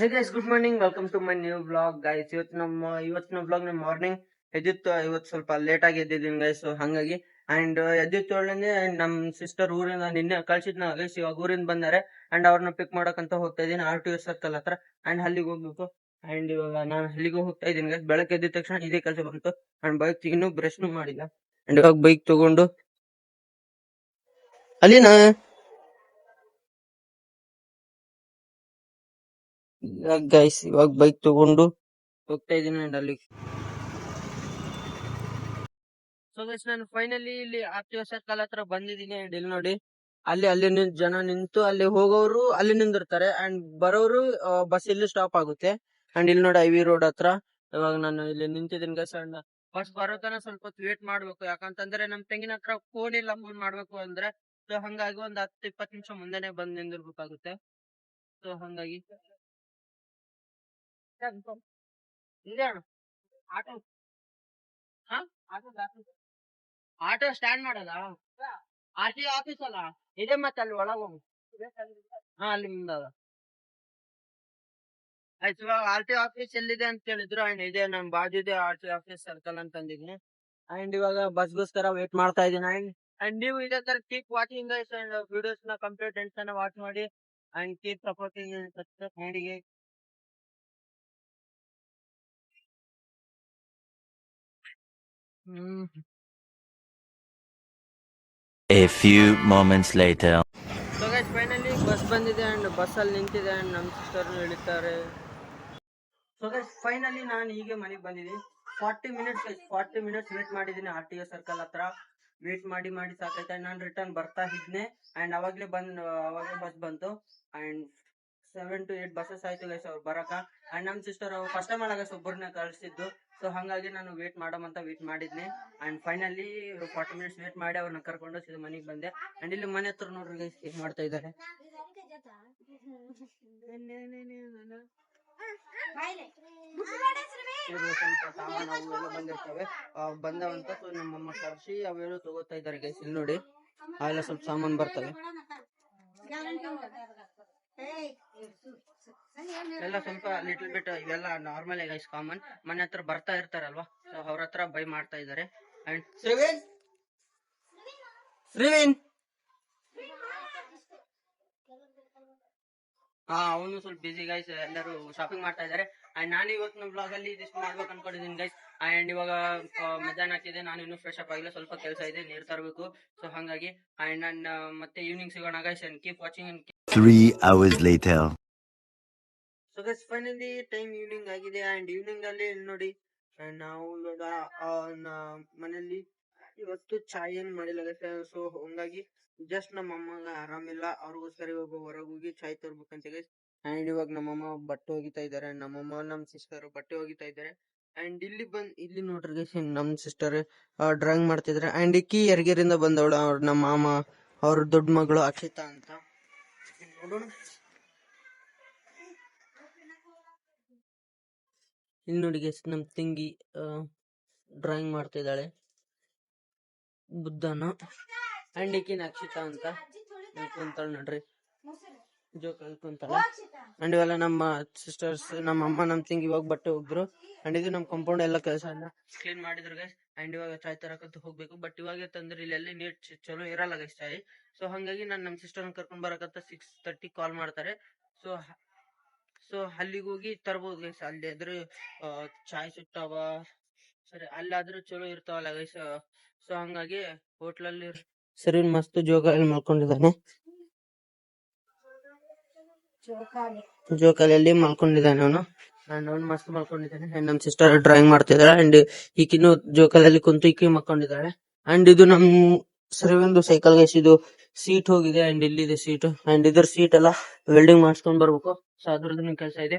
Hey guys, good morning. Welcome to my new blog guys. ಇವತ್ತಿನ blog ನ morning ಎದ್ದಿತ್ತು. ಇವತ್ತು ಸ್ವಲ್ಪ ಲೇಟ್ ಆಗಿ ಎದ್ದಿದ್ದೀನಿ ಗೈಸ್. ಹಂಗಾಗಿ ಅಂಡ್ ಎದ್ದಿತ್ತು ಒಳ್ಳೆ ನಮ್ ಸಿಸ್ಟರ್ ಊರಿಂದ ನಿನ್ನೆ ಕಳ್ಸಿದ್ನ ಗೈಸ್. ಇವಾಗ ಊರಿಂದ ಬಂದಾರೆ ಅಂಡ್ ಅವ್ರನ್ನ ಪಿಕ್ ಮಾಡಕಂತ ಹೋಗ್ತಾ ಇದ್ದೀನಿ RTO ಸರ್ಕಲ್ ಹತ್ರ. ಅಂಡ್ ಅಲ್ಲಿಗೆ ಹೋಗ್ಬೇಕು. ಅಂಡ್ ಇವಾಗ ನಾನು ಅಲ್ಲಿಗೂ ಹೋಗ್ತಾ ಇದ್ದೀನಿ ಗೈಸ್. ಬೆಳಗ್ಗೆ ಎದ್ದಿದ ತಕ್ಷಣ ಇದೇ ಕೆಲಸ ಬಂತು. ಅಂಡ್ ಬೈಕ್ ಇನ್ನೂ ಬ್ರಷ್ ಮಾಡಿಲ್ಲ. ಅಂಡ್ ಇವಾಗ ಬೈಕ್ ತಗೊಂಡು ಅಲ್ಲಿನ ಗೈಸ್ ಇವಾಗ ಬೈಕ್ ತಗೊಂಡು ಹೋಗ್ತಾ ಇದ್ದೀನಿ. ಅಂಡ್ ಅಲ್ಲಿ ಸೊ ಗೈಸ್, ನಾನು ಫೈನಲಿ ಇಲ್ಲಿ RTO ಸರ್ಕಲ್ ಹತ್ರ ಬಂದಿದ್ದೀನಿ. ಅಂಡ್ ಇಲ್ಲಿ ನೋಡಿ, ಅಲ್ಲಿ ಜನ ನಿಂತು ಅಲ್ಲಿ ಹೋಗೋರು ಅಲ್ಲಿ ನಿಂದಿರ್ತಾರೆ ಅಂಡ್ ಬರೋರು ಬಸ್ ಇಲ್ಲಿ ಸ್ಟಾಪ್ ಆಗುತ್ತೆ. ಅಂಡ್ ಇಲ್ಲಿ ನೋಡಿ IV ರೋಡ್ ಹತ್ರ ಇವಾಗ ನಾನು ಇಲ್ಲಿ ನಿಂತಿದ್ದೀನಿ ಗೈಸ್. ಅಂಡ್ ಬಸ್ ಬರೋ ತನ ಸ್ವಲ್ಪ ಹೊತ್ತು ವೇಟ್ ಮಾಡ್ಬೇಕು. ಯಾಕಂತಂದ್ರೆ ನಮ್ ತೆಂಗಿನ ಹತ್ರ ಫೋನ್ ಇಲ್ಲ. ಫೋನ್ ಮಾಡ್ಬೇಕು ಅಂದ್ರೆ ಸೊ ಹಂಗಾಗಿ ಒಂದ್ 10-20 ನಿಮಿಷ ಮುಂದೆನೆ ಬಂದ್ ನಿಂದಿರ್ಬೇಕಾಗುತ್ತೆ. ಸೊ ಹಂಗಾಗಿ ಇದೆ ಅಣ್ಣ ಆಟೋ. ಹಾ, ಆಟೋ ಸ್ಟ್ಯಾಂಡ್ ಮಾಡೋದಾ? RTO ಆಫೀಸ್ ಅಲ್ಲ ಇದೆ, ಮತ್ತೆ ಅಲ್ಲಿ ಒಳಗೆ ಹೋಗು. ಹಾ, ಅಲ್ಲಿ ಮುಂದ ಅದ. ಆಯ್ತು, ಇವಾಗ RTO ಆಫೀಸ್ ಎಲ್ಲಿದೆ ಅಂತ ಕೇಳಿದ್ರು. ಅಂಡ್ ಇದೆ ನಮ್ ಬಾಜು ಇದೆ RTO ಆಫೀಸ್ ಸರ್ಕಲ್ ಅಂತ ಅಂದಿದ್ದೀನಿ. ಅಂಡ್ ಇವಾಗ ಬಸ್ಗೋಸ್ಕರ ವೇಟ್ ಮಾಡ್ತಾ ಇದ್ದೀನಿ. ಅಂಡ್ ನೀವು ಇದೇ ತರ keep watching guys. And videos ನ ಕಂಪ್ಲೀಟ್ ಎಂಡ್ ತನಕ ವಾಚ್ ಮಾಡಿ ಅಂಡ್ ಕೀಪ್ ಸಪೋರ್ಟಿಂಗ್ ಹ್ಯಾಂಡಿಗೆ. A few moments later. So guys, finally bus ಬಂದಿದೆ ಅಂಡ್ ಬಸ್ ಅಲ್ಲಿ ನಿಂತಿದೆ ಅಂಡ್ ನಮ್ ಸಿಸ್ಟರ್ ಇಳಿತಾರೆ. ಸೊ ಗೈಸ್, ಫೈನಲಿ ನಾನು ಹೀಗೆ ಮನೆಗೆ ಬಂದಿದ್ದೀನಿ. 40 ಮಿನಿಟ್ಸ್ ವೇಟ್ ಮಾಡಿದ್ದೀನಿ RTO ಸರ್ಕಲ್ ಹತ್ರ. ವೇಟ್ ಮಾಡಿ ಮಾಡಿ ಸಾಕೈತೆ. ನಾನು ರಿಟರ್ನ್ ಬರ್ತಾ ಇದ್ನೆ ಅಂಡ್ ಅವಾಗ್ಲೇ ಬಸ್ ಬಂತು. ಅಂಡ್ 7 to 8 ಬಸ್ಸಸ್ ಆಯ್ತು ಗೈಸ್ ಅವ್ರು ಬರಕ. ಅಂಡ್ ನಮ್ ಸಿಸ್ಟರ್ ಫಸ್ಟ್ ಟೈಮ್ ಗೈಸ್ ಒಬ್ಬರನ್ನ ಕಳಿಸಿದ್ದು. ಸೊ ಹಂಗಾಗಿ ನಾನು ವೇಟ್ ಮಾಡಿದ್ನೆ. ಅಂಡ್ ಫೈನಲಿ 40 ಮಿನಿಟ್ಸ್ ವೇಟ್ ಮಾಡಿ ಅವ್ರನ್ನ ಕರ್ಕೊಂಡು ಸೀದಾ ಮನೆಗೆ ಬಂದೆ. ಅಂಡ್ ಇಲ್ಲಿ ಮನೆ ಹತ್ರ ನೋಡ್ರಿ ಗೈಸ್ ಏನ್ ಮಾಡ್ತಾ ಇದ್ದಾರೆ. ಸ್ವಲ್ಪ ಸಾಮಾನು ಅವು ಎಲ್ಲ ಬಂದಿರ್ತವೆ, ಬಂದವಂತ. ಸೊ ನಮ್ಮಮ್ಮ ಕರ್ಸಿ ಅವೆಲ್ಲ ತಗೋತಾ ಇದ್ದಾರೆ ಗೈಸ್. ಇಲ್ಲಿ ನೋಡಿ, ಅವೆಲ್ಲ ಸ್ವಲ್ಪ ಸಾಮಾನು ಬರ್ತವೆ. ಎಲ್ಲ ಸ್ವಲ್ಪ ಲಿಟಲ್ ಬಿಟ್ ಇವೆಲ್ಲ ನಾರ್ಮಲ್ ಗೈಸ್, ಕಾಮನ್. ಮನೆ ಹತ್ರ ಬರ್ತಾ ಇರ್ತಾರಲ್ವಾ, ಸೊ ಅವ್ರ ಹತ್ರ ಬೈ ಮಾಡ್ತಾ ಇದ್ದಾರೆ. ಅಂಡ್ ಶ್ರೀವಿನ್ ಅವನು ಸ್ವಲ್ಪ ಬಿಸಿ ಗೈಸ್. ಎಲ್ಲರೂ ಶಾಪಿಂಗ್ ಮಾಡ್ತಾ ಇದ್ದಾರೆ. ಅಂಡ್ ನಾನು ಇವತ್ತು ಬ್ಲಾಗ್ ಅಲ್ಲಿ ಇದಿಷ್ಟು ಮಾಡ್ಬೇಕು ಅನ್ಕೊಂಡಿದ್ದೀನಿ ಗೈಸ್. ಅಂಡ್ ಇವಾಗ ಮಧ್ಯಾಹ್ನ ಆಗ್ತಿದೆ. ನಾನು ಇನ್ನೂ ಫ್ರೆಶ್ ಅಪ್ ಆಗಿಲ್ಲ, ಸ್ವಲ್ಪ ಕೆಲಸ ಇದೆ, ನೀರ್ ತರಬೇಕು. ಸೊ ಹಂಗಾಗಿ ಅಂಡ್ ನಾನು ಮತ್ತೆ ಈವ್ನಿಂಗ್ ಸಿಗೋಣ guys. And keep watching and 3 hours later. So guys, finally time evening ಆಗಿದೆ. ಅಂಡ್ ಈವ್ನಿಂಗ್ ಅಲ್ಲಿ ನೋಡಿ ನಾವು ಮನೆಯಲ್ಲಿ ಇವತ್ತು ಚಾಯ್ ಏನ್ ಮಾಡಿಲ್ಲ ಗೈಸ್. ಸೊ ಹಂಗಾಗಿ ಜಸ್ಟ್ ನಮ್ಮ ಅಮ್ಮಗ ಆರಾಮಿಲ್ಲ, ಅವ್ರಿಗೋಸ್ಕರ ಇವಾಗ ಹೊರಗೆ ಹೋಗಿ ಚಾಯ್ ತರ್ಬೇಕಂತ ಗೈಸ್. ಅಂಡ್ ಇವಾಗ ನಮ್ಮಮ್ಮ ಬಟ್ಟೆ ಒಗಿತಾ ಇದಾರೆ. ನಮ್ಮಮ್ಮ ನಮ್ ಸಿಸ್ಟರ್ ಬಟ್ಟೆ ಒಗಿತಾ ಇದಾರೆ. ಅಂಡ್ ಇಲ್ಲಿ ನೋಡ್ರಿ ಗೈಸ್, ನಮ್ ಸಿಸ್ಟರ್ ಡ್ರಾಯಿಂಗ್ ಮಾಡ್ತಿದ್ರೆ. ಅಂಡ್ ಇಕ್ಕಿ ಯರಗೇರಿಂದ ಬಂದವಳು, ಅವ್ರ ನಮ್ಮ ಮಾಮ ಅವ್ರ ದೊಡ್ಡ ಮಗಳು ಅಕ್ಷಿತಾ ಅಂತ. ನೋಡೋಣ, ಇಲ್ಲಿ ನೋಡಿ ಗೈಸ್, ನಮ್ ತಂಗಿ ಡ್ರಾಯಿಂಗ್ ಮಾಡ್ತಾ ಇದ್ದಾಳೆ ಬುದ್ಧನ. ಅಂಡ್ ಈಕಿನ ಅಕ್ಷಿತಾ ಅಂತ ಕುಂತಾಳ ನೋಡ್ರಿ, ಜೋಕ್ ಕುಂತಾಳ. ಅಂಡ್ ಇವೆಲ್ಲ ನಮ್ಮ ಸಿಸ್ಟರ್ಸ್, ನಮ್ಮ ಅಮ್ಮ ನಮ್ ತಂಗಿ ಇವಾಗ ಬಟ್ಟೆ ಹೋಗಿದ್ರು. ಅಂಡ್ ಇದು ನಮ್ ಕಾಂಪೌಂಡ್ ಎಲ್ಲ ಕೆಲಸ ಎಲ್ಲ ಕ್ಲೀನ್ ಮಾಡಿದ್ರು ಗೈಸ್. ಅಂಡ್ ಇವಾಗ ಚಾಯ್ ತರಕಂತ ಹೋಗ್ಬೇಕು. ಬಟ್ ಇವಾಗ ತಂದ್ರೆ ಇಲ್ಲಿ ನೀರ್ ಚಲೋ ಇರಲ್ಲ ಗೈಸ್ ಚಾಯ್. ಸೊ ಹಂಗಾಗಿ ನಾನು ನಮ್ ಸಿಸ್ಟರ್ ಕರ್ಕೊಂಡ್ ಬರಕಂತ 6:30 ಕಾಲ್ ಮಾಡ್ತಾರೆ. ಸೊ ಅಲ್ಲಿಗೆ ಹೋಗಿ ತರ್ಬೋದು ಗೈಸ್. ಅಲ್ಲಿ ಆದ್ರೆ ಚಾಯ್ ಸಿಗ್ತಾವ, ಸರಿ ಅಲ್ಲಾದ್ರೂ ಚಲೋ ಇರ್ತಾವಲ್ಲ ಗೈಸ್. ಸೊ ಹಂಗಾಗಿ ಹೋಟ್ಲಲ್ಲಿ ಸರಿ ಮಸ್ತ್ ಜೋಕಾಲಿ ಮಲ್ಕೊಂಡಿದ್ದಾನೆ. ಜೋಕಾಲಿಯಲ್ಲಿ ಮಲ್ಕೊಂಡಿದ್ದಾನೆ ಅವನು. ಅಂಡ್ ಅವ್ನು ಮಸ್ತ್ ಮಲ್ಕೊಂಡಿದ್ದಾನೆ. ಅಂಡ್ ನಮ್ ಸಿಸ್ಟರ್ ಡ್ರಾಯಿಂಗ್ ಮಾಡ್ತಿದ್ದಾಳೆ. ಅಂಡ್ ಈಕಿನ್ನು ಜೋಕಾಲಲ್ಲಿ ಕುಂತು ಈಕಿ ಮಲ್ಕೊಂಡಿದ್ದಾಳೆ. ಅಂಡ್ ಇದು ನಮ್ ಸರಿವೊಂದು ಸೈಕಲ್ ಗೈಸ್. ಇದು ಸೀಟ್ ಹೋಗಿದೆ. ಅಂಡ್ ಇಲ್ಲಿದೆ ಸೀಟ್. ಅಂಡ್ ಇದ್ರ ಸೀಟ್ ಎಲ್ಲ ವೆಲ್ಡಿಂಗ್ ಮಾಡ್ಸ್ಕೊಂಡ್ ಬರ್ಬೇಕು. ಸೊ ಅದ್ರದ್ದು ಕೆಲಸ ಇದೆ,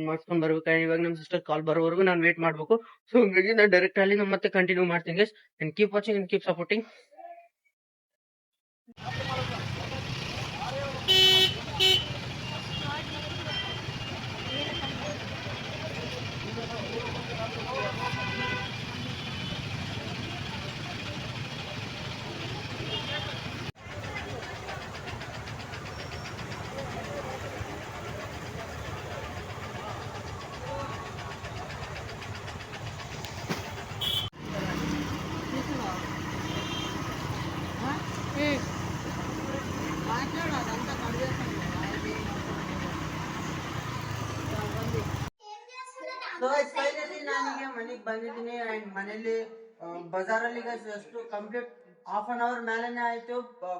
ಮಾಡ್ಸ್ಕೊಂಡ್ ಬರ್ಬೇಕು. ಇವಾಗ ನಮ್ ಸಿಸ್ಟರ್ ಕಾಲ್ ಬರೋವರೆಗೂ ನಾನು ವೇಟ್ ಮಾಡ್ಬೇಕು. ಸೊ ಹಂಗಾಗಿ ನಾನು ಡೈರೆಕ್ಟ್ ಅಲ್ಲಿ ಮತ್ತೆ ಕಂಟಿನ್ಯೂ ಮಾಡ್ತೀನಿ guys. And keep watching and keep supporting. So finally ನಾನೀಗ ಮನೆಗೆ ಬಂದಿದ್ದೀನಿ ಅಂಡ್ ಮನೇಲಿ ಬಜಾರಲ್ಲಿ ಎಷ್ಟು ಕಂಪ್ಲೀಟ್ ಹಾಫ್ ಅನ್ ಅವರ್ ಮೇಲೆನೆ ಆಯ್ತು.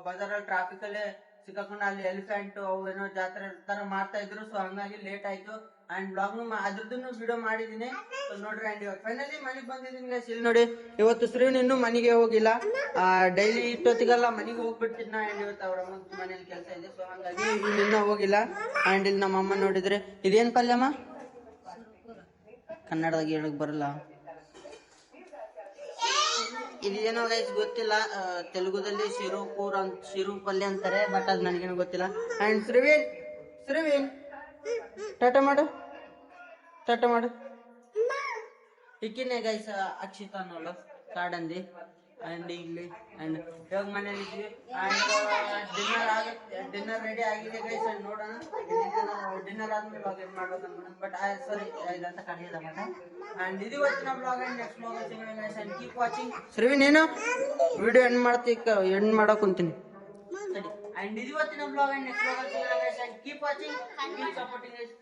ಬಜಾರಲ್ಲಿ ಟ್ರಾಫಿಕ್ ಅಲ್ಲೇ ಸಿಕ್ಕಾಕೊಂಡು ಅಲ್ಲಿ ಎಲಿಫೆಂಟ್ ಅವೇನೋ ಜಾತ್ರೆ ತರ ಮಾಡ್ತಾ ಇದ್ರು. ಸೊ ಹಂಗಾಗಿ ಲೇಟ್ ಆಯ್ತು ಅಂಡ್ ಬ್ಲಾಗ್ ಅದ್ರದ್ದು ವಿಡಿಯೋ ಮಾಡಿದೀನಿ. ಸೊ ನೋಡ್ರಿ ಅಂಡ್ ಇವಾಗ ಫೈನಲಿ ಮನೆಗೆ ಬಂದಿದ್ದೀನಿ ಗೈಸ್. ಇಲ್ಲಿ ನೋಡಿ ಇವತ್ತು ಶ್ರೀವನ್ ಇನ್ನೂ ಮನೆಗೆ ಹೋಗಿಲ್ಲ. ಡೈಲಿ ಇಷ್ಟೊತ್ತಿಗೆಲ್ಲ ಮನೆಗೆ ಹೋಗ್ಬಿಡ್ತಿದ್ನ ಅಂಡ್ ಇವತ್ತು ಅವ್ರ ಅಮ್ಮ ಮನೇಲಿ ಕೆಲಸ ಇದೆ. ಸೊ ಹಂಗಾಗಿ ಇನ್ನೂ ಹೋಗಿಲ್ಲ. ಅಂಡ್ ಇಲ್ಲಿ ನಮ್ಮ ಅಮ್ಮ ನೋಡಿದ್ರೆ ಇದೇನ್ ಪಲ್ಯಮ್ಮ ಕನ್ನಡದಾಗ ಹೇಳಕ್ ಬರಲ್ಲ. ಇದೇನೋ ಗೈಸ್ ಗೊತ್ತಿಲ್ಲ. ತೆಲುಗುದಲ್ಲಿ ಶಿರು ಪಲ್ಯ ಅಂತಾರೆ, ಬಟ್ ಅದು ನನಗೇನು ಗೊತ್ತಿಲ್ಲ. ಅಂಡ್ ಶ್ರೀವಿನ್ ಟಾಟಾ ಮಾಡು ಇಕ್ಕಿನೇ ಗೈಸ್ ಅಕ್ಷಿತಾ ಅನ್ನೋಳು ಕಾಡಂದಿ. ಅಂಡ್ ಇಲ್ಲಿ ಅಂಡ್ ಇವಾಗ ಮನೇಲಿ ಇದ್ವಿ. ಡಿನ್ನರ್ ರೆಡಿ ಆಗಿದೆ ಗೈಸ್. ಅಂಡ್ ನೋಡೋಣ ಡಿನ್ನರ್ ಆದ್ಮೇಲೆ ಬ್ಲಾಗ್ ಏನ್ ಮಾಡ್ಬೇಕು ಅನ್ಕೊಂಡೆ, ಬಟ್ ಸಾರಿ ಇದಂತ ಕರೆಯಲ್ಲ ಮಟ. ಅಂಡ್ ಇದು ಇವತ್ತಿನ ಬ್ಲಾಗ್ ಅಂಡ್ ನೆಕ್ಸ್ಟ್ ಬ್ಲಾಗ್ ಸಿಗೋಣ ಗೈಸ್. And keep watching. ಶ್ರೀವಿನ್ ಏನು ವಿಡಿಯೋ ಎಂಡ್ ಮಾಡಕ್ ಕುಂತೀನಿ. ಅಂಡ್ ಇದು ಇವತ್ತಿನ ಬ್ಲಾಗ್ ಅಂಡ್ ನೆಕ್ಸ್ಟ್ ಬ್ಲಾಗ್ ಸಿಗೋಣ guys. And keep watching, keep supporting guys.